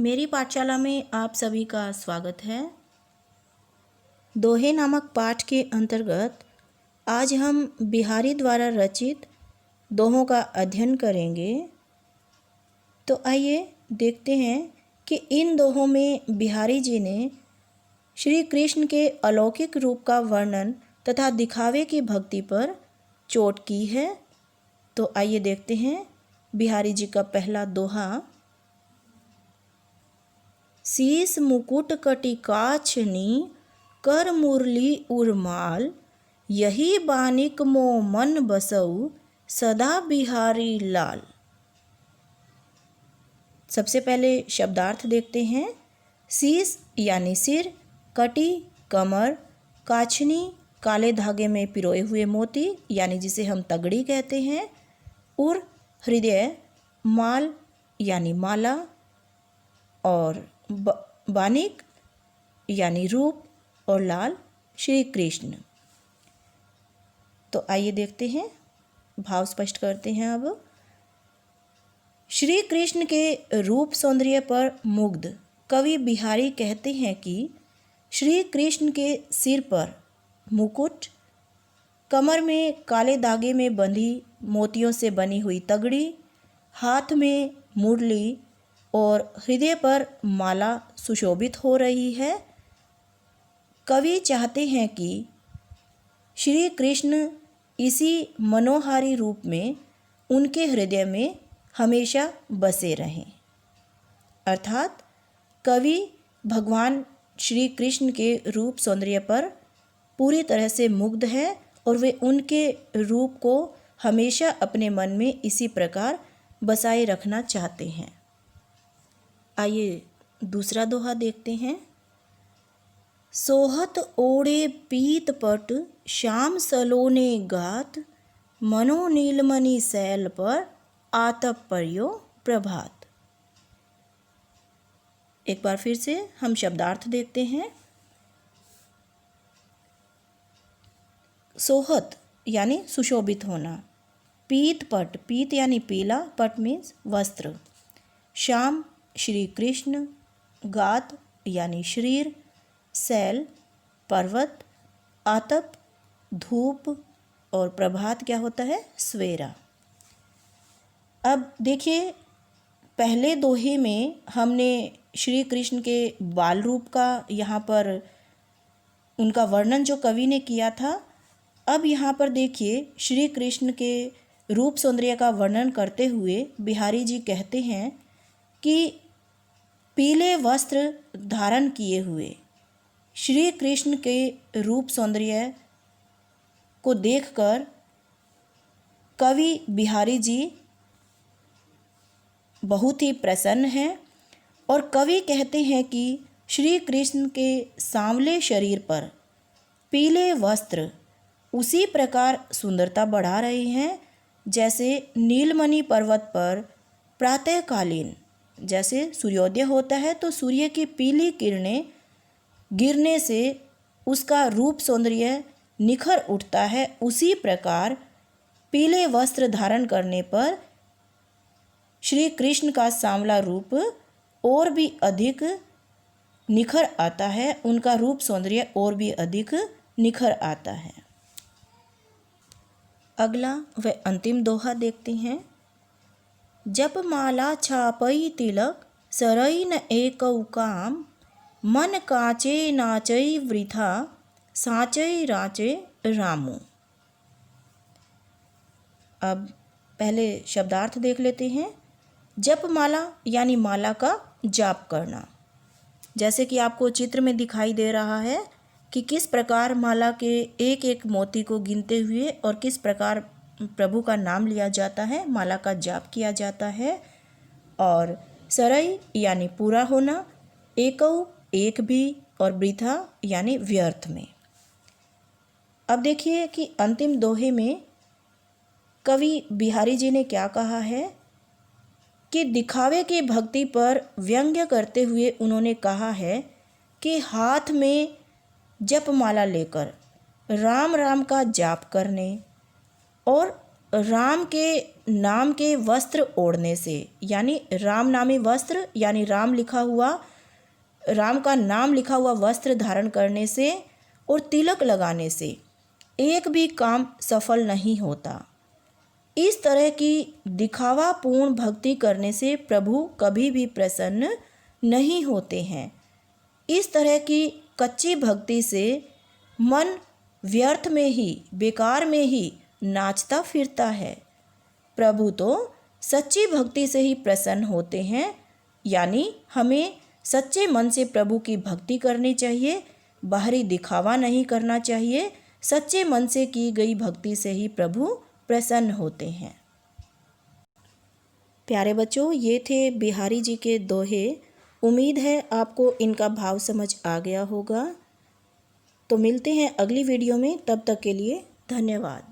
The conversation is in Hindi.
मेरी पाठशाला में आप सभी का स्वागत है। दोहे नामक पाठ के अंतर्गत आज हम बिहारी द्वारा रचित दोहों का अध्ययन करेंगे। तो आइए देखते हैं कि इन दोहों में बिहारी जी ने श्री कृष्ण के अलौकिक रूप का वर्णन तथा दिखावे की भक्ति पर चोट की है। तो आइए देखते हैं बिहारी जी का पहला दोहा। शीस मुकुट कटिकाछनी कर मुरली उर्माल, यही बानिक मो मन बसऊ सदा बिहारी लाल। सबसे पहले शब्दार्थ देखते हैं। शीस यानी सिर, कटी कमर, काछनी काले धागे में पिरोए हुए मोती यानी जिसे हम तगड़ी कहते हैं, उर हृदय, माल यानी माला, और बानिक यानी रूप, और लाल श्री कृष्ण। तो आइए देखते हैं, भाव स्पष्ट करते हैं। अब श्री कृष्ण के रूप सौंदर्य पर मुग्ध कवि बिहारी कहते हैं कि श्री कृष्ण के सिर पर मुकुट, कमर में काले धागे में बंधी मोतियों से बनी हुई तगड़ी, हाथ में मुरली और हृदय पर माला सुशोभित हो रही है। कवि चाहते हैं कि श्री कृष्ण इसी मनोहारी रूप में उनके हृदय में हमेशा बसे रहें। अर्थात कवि भगवान श्री कृष्ण के रूप सौंदर्य पर पूरी तरह से मुग्ध है और वे उनके रूप को हमेशा अपने मन में इसी प्रकार बसाए रखना चाहते हैं। आइए दूसरा दोहा देखते हैं। सोहत ओढ़े पीत पट श्याम सलोने गात, मनो नीलमणि शैल पर आतप पर्यो प्रभात। एक बार फिर से हम शब्दार्थ देखते हैं। सोहत यानी सुशोभित होना, पीत पट, पीत यानी पीला, पट मीन्स वस्त्र, श्याम श्री कृष्ण, गात यानी शरीर, शैल पर्वत, आतप धूप, और प्रभात क्या होता है? सवेरा। अब देखिए, पहले दोहे में हमने श्री कृष्ण के बाल रूप का यहाँ पर उनका वर्णन जो कवि ने किया था। अब यहाँ पर देखिए, श्री कृष्ण के रूप सौंदर्य का वर्णन करते हुए बिहारी जी कहते हैं कि पीले वस्त्र धारण किए हुए श्री कृष्ण के रूप सौंदर्य को देखकर कवि बिहारी जी बहुत ही प्रसन्न हैं और कवि कहते हैं कि श्री कृष्ण के सांवले शरीर पर पीले वस्त्र उसी प्रकार सुंदरता बढ़ा रहे हैं जैसे नीलमणि पर्वत पर प्रातःकालीन जैसे सूर्योदय होता है तो सूर्य की पीली किरणें गिरने से उसका रूप सौंदर्य निखर उठता है। उसी प्रकार पीले वस्त्र धारण करने पर श्री कृष्ण का सांवला रूप और भी अधिक निखर आता है, उनका रूप सौंदर्य और भी अधिक निखर आता है। अगला व अंतिम दोहा देखते हैं। जप माला छापई तिलक सरई न एकौ काम, मन काचे नाचई वृथा साचई राचे रामू। अब पहले शब्दार्थ देख लेते हैं। जप माला यानी माला का जाप करना, जैसे कि आपको चित्र में दिखाई दे रहा है कि किस प्रकार माला के एक एक मोती को गिनते हुए और किस प्रकार प्रभु का नाम लिया जाता है, माला का जाप किया जाता है। और सरई यानी पूरा होना, एकौ एक भी, और वृथा यानी व्यर्थ में। अब देखिए कि अंतिम दोहे में कवि बिहारी जी ने क्या कहा है कि दिखावे की भक्ति पर व्यंग्य करते हुए उन्होंने कहा है कि हाथ में जपमाला लेकर राम राम का जाप करने और राम के नाम के वस्त्र ओढ़ने से, यानी राम नामी वस्त्र, यानी राम का नाम लिखा हुआ वस्त्र धारण करने से और तिलक लगाने से एक भी काम सफल नहीं होता। इस तरह की दिखावापूर्ण भक्ति करने से प्रभु कभी भी प्रसन्न नहीं होते हैं। इस तरह की कच्ची भक्ति से मन व्यर्थ में ही, बेकार में ही नाचता फिरता है। प्रभु तो सच्ची भक्ति से ही प्रसन्न होते हैं, यानी हमें सच्चे मन से प्रभु की भक्ति करनी चाहिए, बाहरी दिखावा नहीं करना चाहिए। सच्चे मन से की गई भक्ति से ही प्रभु प्रसन्न होते हैं। प्यारे बच्चों, ये थे बिहारी जी के दोहे। उम्मीद है आपको इनका भाव समझ आ गया होगा। तो मिलते हैं अगली वीडियो में, तब तक के लिए धन्यवाद।